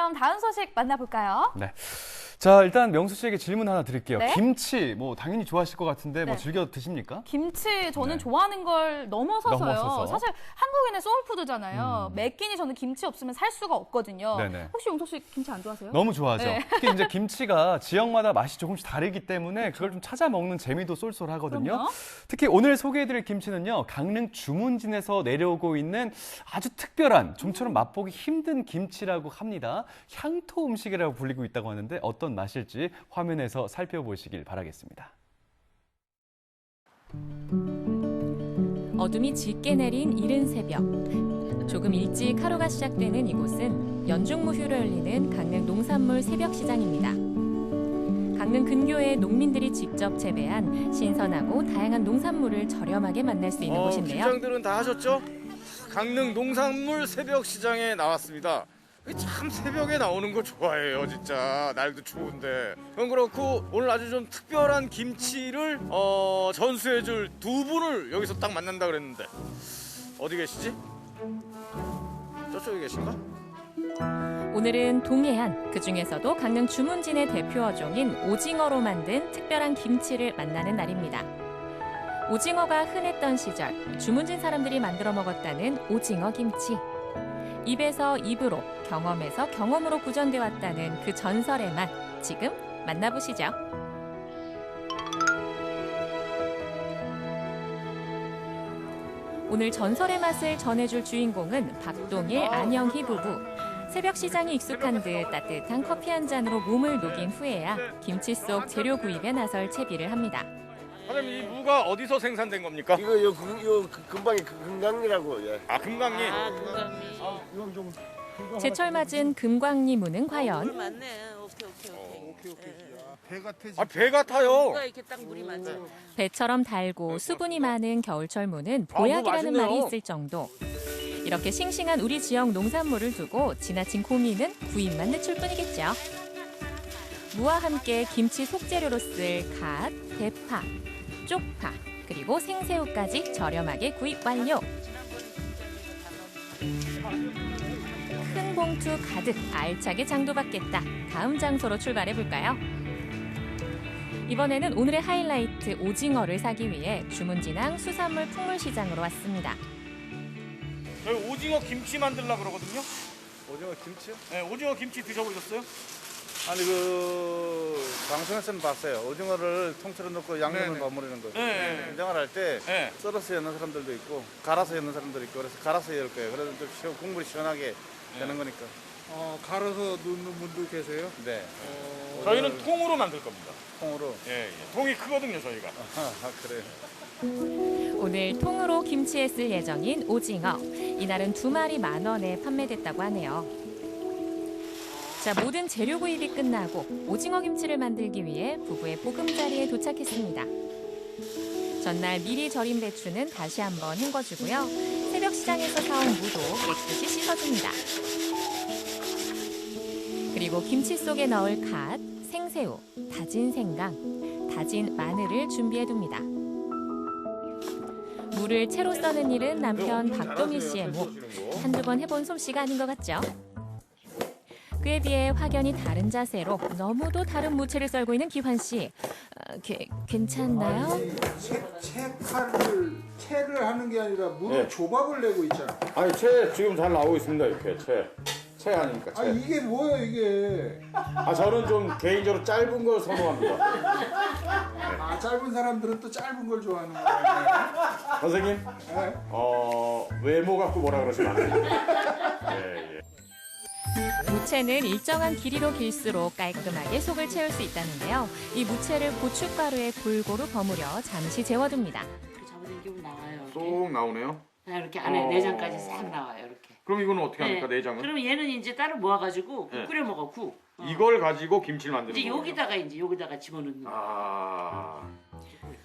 그럼 다음 소식 만나볼까요? 네. 자, 일단 명수 씨에게 질문 하나 드릴게요. 네? 김치, 당연히 좋아하실 것 같은데, 네. 즐겨 드십니까? 김치 저는 네. 좋아하는 걸 넘어서서요. 넘어서서. 사실 한국인의 소울푸드잖아요. 매 끼니 저는 김치 없으면 살 수가 없거든요. 네네. 혹시 용석 씨 김치 안 좋아하세요? 너무 좋아하죠. 네. 특히 이제 김치가 지역마다 맛이 조금씩 다르기 때문에 그걸 좀 찾아 먹는 재미도 쏠쏠하거든요. 그럼요. 특히 오늘 소개해드릴 김치는요, 강릉 주문진에서 내려오고 있는 아주 특별한, 좀처럼 맛보기 힘든 김치라고 합니다. 향토 음식이라고 불리고 있다고 하는데 어떤 맛일지 화면에서 살펴보시길 바라겠습니다. 어둠이 짙게 내린 이른 새벽. 조금 일찍 하루가 시작되는 이곳은 연중무휴로 열리는 강릉 농산물 새벽시장입니다. 강릉 근교의 농민들이 직접 재배한 신선하고 다양한 농산물을 저렴하게 만날 수 있는 곳인데요. 김장들은 다 하셨죠? 강릉 농산물 새벽시장에 나왔습니다. 참 새벽에 나오는 거 좋아해요, 진짜. 날도 추운데. 그건 그렇고 오늘 아주 좀 특별한 김치를 전수해줄 두 분을 여기서 딱 만난다 그랬는데 어디 계시지? 저쪽에 계신가? 오늘은 동해안, 그중에서도 강릉 주문진의 대표 어종인 오징어로 만든 특별한 김치를 만나는 날입니다. 오징어가 흔했던 시절, 주문진 사람들이 만들어 먹었다는 오징어 김치. 입에서 입으로, 경험에서 경험으로 구전돼 왔다는 그 전설의 맛, 지금 만나보시죠. 오늘 전설의 맛을 전해줄 주인공은 박동일, 안영희 부부. 새벽 시장이 익숙한 듯 따뜻한 커피 한 잔으로 몸을 녹인 후에야 김치 속 재료 구입에 나설 채비를 합니다. 사장님, 이 무가 어디서 생산된 겁니까? 이거 금방이 금강이라고. 예. 아, 금강리. 이건 좀 제철 맞은 금광리 무는 과연 맞네. 오케이. 배 같아. 아, 배 같아요. 누가 이렇게 딱 물이 맞아. 배처럼 달고 수분이 많은 겨울철 무는 보약이라는 맛있네요. 말이 있을 정도. 이렇게 싱싱한 우리 지역 농산물을 두고 지나친 고민은 구입만 늦출 뿐이겠죠. 무와 함께 김치 속재료로 쓸 갓, 대파, 쪽파, 그리고 생새우까지 저렴하게 구입 완료. 큰 봉투 가득 알차게 장도받겠다. 다음 장소로 출발해볼까요? 이번에는 오늘의 하이라이트 오징어를 사기 위해 주문진항 수산물 풍물시장으로 왔습니다. 저희 오징어 김치 만들려고 그러거든요. 오징어 김치요? 네, 오징어 김치 드셔보셨어요? 아니 방송에서는 봤어요. 오징어를 통째로 넣고 양념을 네네. 버무리는 거. 네. 김장을 할 때 네. 썰어서 넣는 사람들도 있고 갈아서 넣는 사람들도 있고 그래서 갈아서 넣을 거예요. 그래서 좀 국물이 시원하게 되는 거니까. 갈아서 넣는 분도 계세요? 네. 저희는 통으로 만들 겁니다. 통으로. 예. 통이 크거든요, 저희가. 그래요. 오늘 통으로 김치에 쓸 예정인 오징어. 이날은 2마리 10,000원에 판매됐다고 하네요. 자, 모든 재료 구입이 끝나고 오징어 김치를 만들기 위해 부부의 보금자리에 도착했습니다. 전날 미리 절인 배추는 다시 한번 헹궈주고요. 새벽 시장에서 사온 무도 깨끗이 씻어줍니다. 그리고 김치 속에 넣을 갓, 생새우, 다진 생강, 다진 마늘을 준비해둡니다. 무를 채로 써는 일은 남편 박동일 씨의 목. 한두 번 해본 솜씨가 아닌 것 같죠? 그에 비해 확연히 다른 자세로 너무도 다른 무채를 썰고 있는 기환 씨. 괜찮나요? 채를 하는 게 아니라 무를 조밥을 내고 있잖아. 아니 채 지금 잘 나오고 있습니다. 이렇게 채 하니까 채. 이게 뭐예요 이게? 저는 좀 개인적으로 짧은 걸 선호합니다. 짧은 사람들은 또 짧은 걸 좋아하는 거예요. 선생님, 외모 갖고 뭐라 그러시면 안 됩니다. 예. 무채는 일정한 길이로 길수록 깔끔하게 속을 채울 수 있다는데요. 이 무채를 고춧가루에 골고루 버무려 잠시 재워둡니다. 잡아당기면 기분 나와요. 쏙 나오네요. 이렇게 안에 내장까지 싹 나와요. 이렇게. 그럼 이거는 어떻게 합니까? 내장은? 그럼 얘는 이제 따로 모아가지고 국 끓여 먹어 국. 이걸 가지고 김치를 만드는 이제 거예요? 여기다가 집어넣는 거.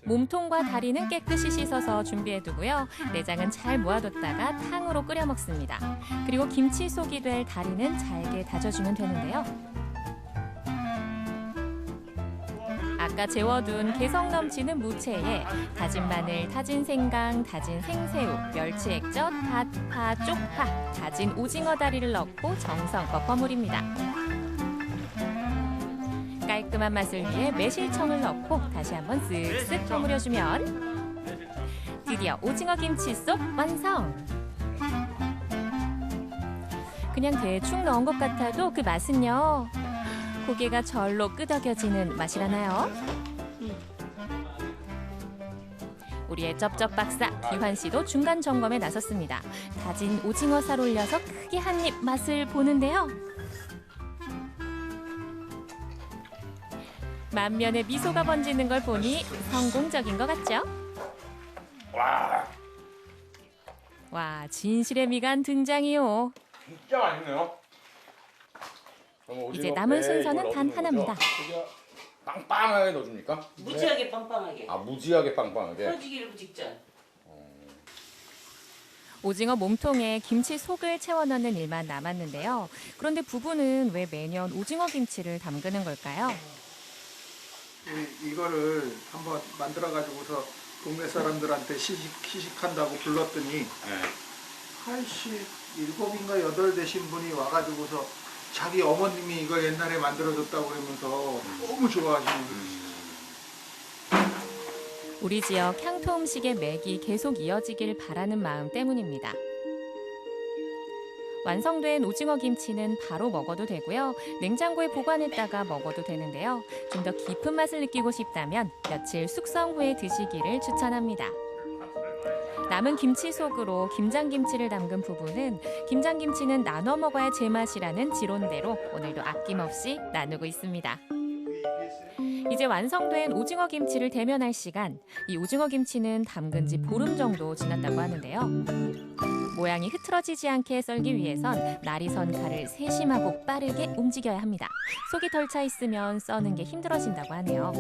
몸통과 다리는 깨끗이 씻어서 준비해두고요. 내장은 잘 모아뒀다가 탕으로 끓여 먹습니다. 그리고 김치 속이 될 다리는 잘게 다져주면 되는데요. 아까 재워둔 개성 넘치는 무채에 다진 마늘, 다진 생강, 다진 생새우, 멸치 액젓, 갓, 파, 쪽파, 다진 오징어 다리를 넣고 정성껏 버무립니다. 깔끔한 맛을 위해 매실청을 넣고 다시 한번 쓱쓱 버무려주면 드디어 오징어 김치속 완성! 그냥 대충 넣은 것 같아도 그 맛은요. 고개가 절로 끄덕여지는 맛이라나요? 우리의 쩝쩝 박사 기환 씨도 중간 점검에 나섰습니다. 다진 오징어 살 올려서 크게 한 입 맛을 보는데요. 만면에 미소가 번지는 걸 보니 성공적인 것 같죠? 와, 진실의 미간 등장이요. 진짜 맛있네요. 이제 남은 순서는 단 하나입니다. 빵빵하게 넣어줍니까? 무지하게 빵빵하게. 아, 무지하게 빵빵하게. 터지기를 직전. 오징어 몸통에 김치 속을 채워 넣는 일만 남았는데요. 그런데 부부는 왜 매년 오징어 김치를 담그는 걸까요? 이거를 한번 만들어 가지고서 동네 사람들한테 시식한다고 불렀더니 87인가 8 되신 분이 와가지고서 자기 어머님이 이거 옛날에 만들어줬다고 그러면서 너무 좋아하시는 분이시죠. 우리 지역 향토 음식의 맥이 계속 이어지길 바라는 마음 때문입니다. 완성된 오징어 김치는 바로 먹어도 되고요. 냉장고에 보관했다가 먹어도 되는데요. 좀 더 깊은 맛을 느끼고 싶다면 며칠 숙성 후에 드시기를 추천합니다. 남은 김치 속으로 김장김치를 담근 부부는 김장김치는 나눠 먹어야 제맛이라는 지론대로 오늘도 아낌없이 나누고 있습니다. 이제 완성된 오징어 김치를 대면할 시간. 이 오징어 김치는 담근 지 보름 정도 지났다고 하는데요. 모양이 흐트러지지 않게 썰기 위해선 날이 선 칼을 세심하고 빠르게 움직여야 합니다. 속이 덜 차 있으면 써는 게 힘들어진다고 하네요.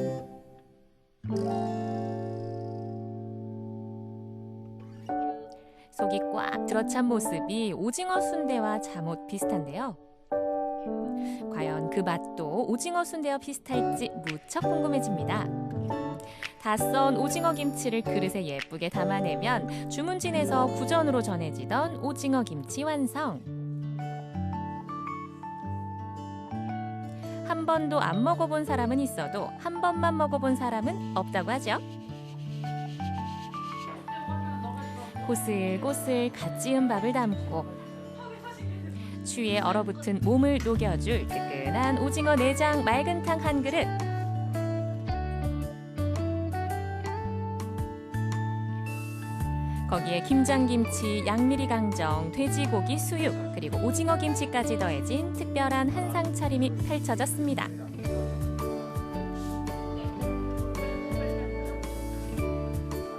속이 꽉 들어찬 모습이 오징어 순대와 잠옷 비슷한데요. 과연 그 맛도 오징어 순대와 비슷할지 무척 궁금해집니다. 다 썬 오징어 김치를 그릇에 예쁘게 담아내면 주문진에서 구전으로 전해지던 오징어 김치 완성. 한 번도 안 먹어본 사람은 있어도 한 번만 먹어본 사람은 없다고 하죠. 고슬고슬 갓 지은 밥을 담고 추위에 얼어붙은 몸을 녹여줄 뜨끈한 오징어 내장 맑은탕 한 그릇. 거기에 김장김치, 양미리강정, 돼지고기 수육, 그리고 오징어 김치까지 더해진 특별한 한상 차림이 펼쳐졌습니다.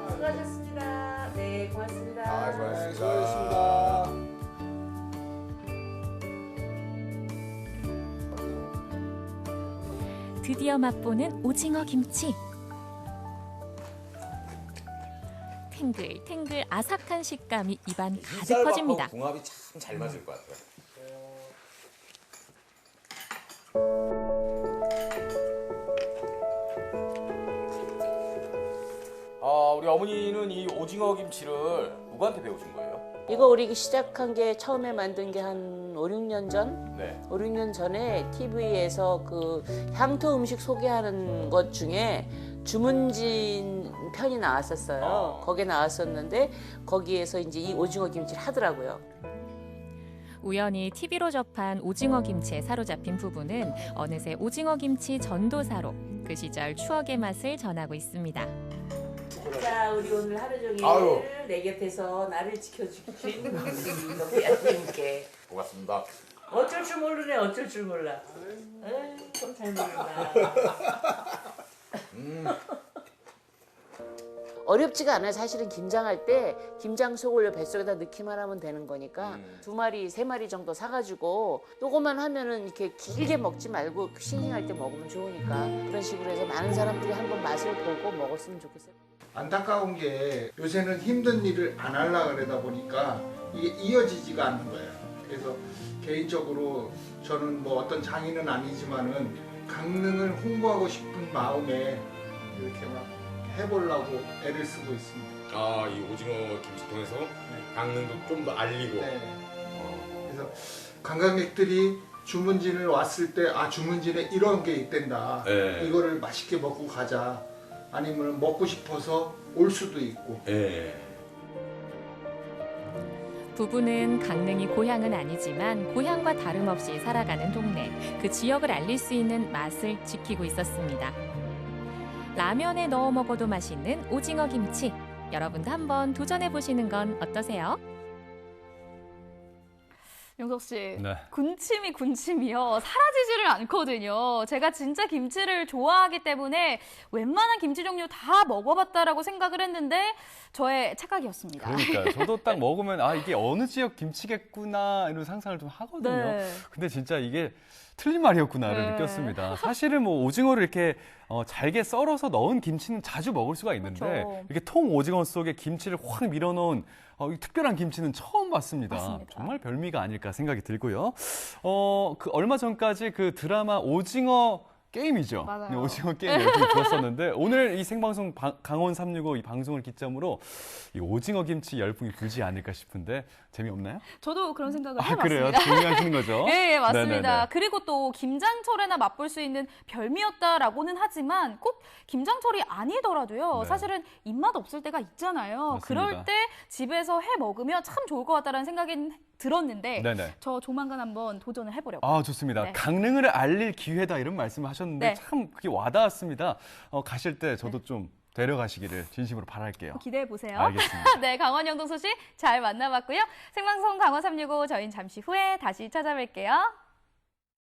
수고하셨습니다. 네, 고맙습니다. 수고하셨습니다. 드디어 맛보는 오징어 김치. 탱글탱글 아삭한 식감이 입안 가득 퍼집니다. 궁합이 참 잘 맞을 것 같아요. 우리 어머니는 이 오징어 김치를 누구한테 배우신 거예요? 이거 우리 시작한 게 처음에 만든 게 한 5, 6년 전? 네. 5, 6년 전에 TV에서 그 향토 음식 소개하는 것 중에 주문진 편이 나왔었어요. 거기에 나왔었는데 거기에서 이제 이 오징어 김치를 하더라고요. 우연히 TV로 접한 오징어 김치에 사로잡힌 부부는 어느새 오징어 김치 전도사로 그 시절 추억의 맛을 전하고 있습니다. 자, 우리 오늘 하루 종일 아유. 내 곁에서 나를 지켜주신 우리 너구야님께 고맙습니다. 어쩔 줄 모르네. 어쩔 줄 몰라. 좀 잘 모른다. 어렵지가 않아요. 사실은 김장할 때 김장 속을 뱃속에다 넣기만 하면 되는 거니까 2마리, 3마리 정도 사가지고 요거만 하면은 이렇게 길게 먹지 말고 싱싱할 때 먹으면 좋으니까 그런 식으로 해서 많은 사람들이 한번 맛을 보고 먹었으면 좋겠어요. 안타까운 게 요새는 힘든 일을 안 하려고 그러다 보니까 이게 이어지지가 않는 거예요. 그래서 개인적으로 저는 뭐 어떤 장인은 아니지만은 강릉을 홍보하고 싶은 마음에 이렇게 막 해보려고 애를 쓰고 있습니다. 아, 이 오징어 김치 통해서 강릉도 좀 더 알리고. 네. 그래서 관광객들이 주문진을 왔을 때 아 주문진에 이런 게 있댄다. 네. 이거를 맛있게 먹고 가자. 아니면 먹고 싶어서 올 수도 있고. 예. 부부는 강릉이 고향은 아니지만 고향과 다름없이 살아가는 동네, 그 지역을 알릴 수 있는 맛을 지키고 있었습니다. 라면에 넣어 먹어도 맛있는 오징어 김치. 여러분도 한번 도전해 보시는 건 어떠세요? 용석 씨, 네. 군침이 군침이요. 사라지지를 않거든요. 제가 진짜 김치를 좋아하기 때문에 웬만한 김치 종류 다 먹어봤다라고 생각을 했는데 저의 착각이었습니다. 그러니까요. 저도 딱 먹으면 아 이게 어느 지역 김치겠구나 이런 상상을 좀 하거든요. 네. 근데 진짜 이게 틀린 말이었구나를 네. 느꼈습니다. 사실은 뭐 오징어를 이렇게 잘게 썰어서 넣은 김치는 자주 먹을 수가 있는데 그렇죠. 이렇게 통 오징어 속에 김치를 확 밀어넣은 이 특별한 김치는 처음 봤습니다. 맞습니다. 정말 별미가 아닐까 생각이 들고요. 그 얼마 전까지 그 드라마 오징어 게임이죠. 맞아요. 네, 오징어 게임 열심히 들었었는데 오늘 이 생방송 강원 365 이 방송을 기점으로 이 오징어 김치 열풍이 불지 않을까 싶은데 재미없나요? 저도 그런 생각을 아 그래요? 해봤습니다. 동의하시는 거죠? 예, 맞습니다. 네네네. 그리고 또 김장철에나 맛볼 수 있는 별미였다라고는 하지만 꼭 김장철이 아니더라도요. 네. 사실은 입맛 없을 때가 있잖아요. 맞습니다. 그럴 때 집에서 해 먹으면 참 좋을 것 같다는 생각이 들었는데 네네. 저 조만간 한번 도전을 해보려고. 아 좋습니다. 네. 강릉을 알릴 기회다 이런 말씀을 하셨는데 네. 참 그게 와닿았습니다. 가실 때 저도 좀 데려가시기를 진심으로 바랄게요. 기대해 보세요. 알겠습니다. 네, 강원 영동 소식 잘 만나봤고요. 생방송 강원 365 저희는 잠시 후에 다시 찾아뵐게요.